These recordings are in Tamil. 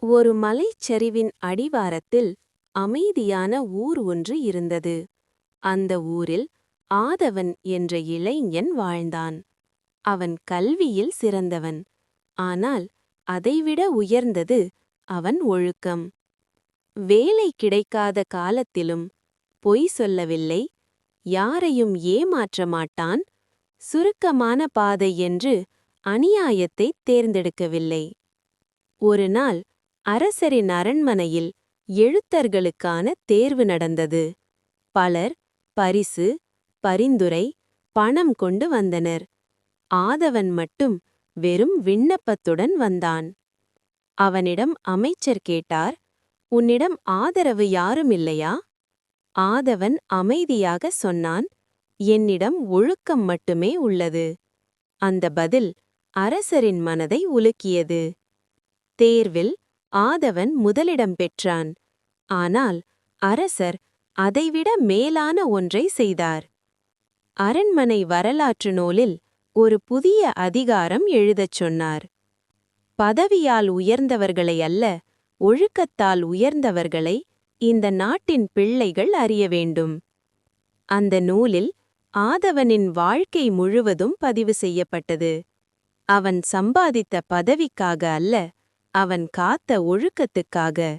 ஒரு மலைச்சரிவின் அடிவாரத்தில் அமைதியான ஊர் ஒன்று இருந்தது. அந்த ஊரில் ஆதவன் என்ற இளைஞன் வாழ்ந்தான். அவன் கல்வியில் சிறந்தவன். ஆனால் அதைவிட உயர்ந்தது அவன் ஒழுக்கம். வேலை கிடைக்காத காலத்திலும் பொய் சொல்லவில்லை, யாரையும் ஏமாற்ற மாட்டான், சுருக்கமான பாதை என்று அநியாயத்தைத் தேர்ந்தெடுக்கவில்லை. ஒருநாள் அரசரின் அரண்மனையில் எழுத்தர்களுக்கான தேர்வு நடந்தது. பலர் பரிசு, பரிந்துரை, பணம் கொண்டு வந்தனர். ஆதவன் மட்டும் வெறும் விண்ணப்பத்துடன் வந்தான். அவனிடம் அமைச்சர் கேட்டார், "உன்னிடம் ஆதரவு யாரும் இல்லையா?" ஆதவன் அமைதியாக சொன்னான், "என்னிடம் ஒழுக்கம் மட்டுமே உள்ளது." அந்த பதில் அரசரின் மனதை உலுக்கியது. தேர்வில் ஆதவன் முதலிடம் பெற்றான். ஆனால் அரசர் அதைவிட மேலான ஒன்றை செய்தார். அரண்மனை வரலாற்று நூலில் ஒரு புதிய அதிகாரம் எழுதச் சொன்னார். பதவியால் உயர்ந்தவர்களை அல்ல, ஒழுக்கத்தால் உயர்ந்தவர்களை இந்த நாட்டின் பிள்ளைகள் அறிய வேண்டும். அந்த நூலில் ஆதவனின் வாழ்க்கை முழுவதும் பதிவு செய்யப்பட்டது. அவன் சம்பாதித்த பதவிக்காக அல்ல, அவன் காத்த ஒழுக்கத்துக்காக.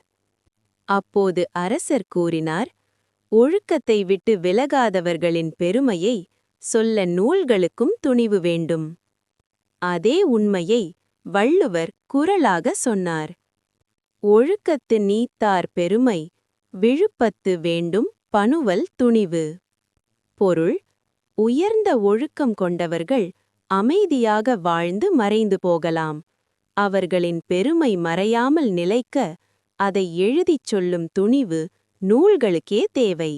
அப்போது அரசர் கூறினார், "ஒழுக்கத்தை விட்டு விலகாதவர்களின் பெருமையை சொல்ல நூல்களுக்கும் துணிவு வேண்டும்." அதே உண்மையை வள்ளுவர் குரலாக சொன்னார். "ஒழுக்கத்து நீத்தார் பெருமை, விழுப்பத்து வேண்டும் பனுவல் துணிவு." பொருள்: உயர்ந்த ஒழுக்கம் கொண்டவர்கள் அமைதியாக வாழ்ந்து மறைந்து போகலாம். அவர்களின் பெருமை மறையாமல் நிலைக்க அதை எழுதிச் சொல்லும் துணிவு நூல்களுக்கே தேவை.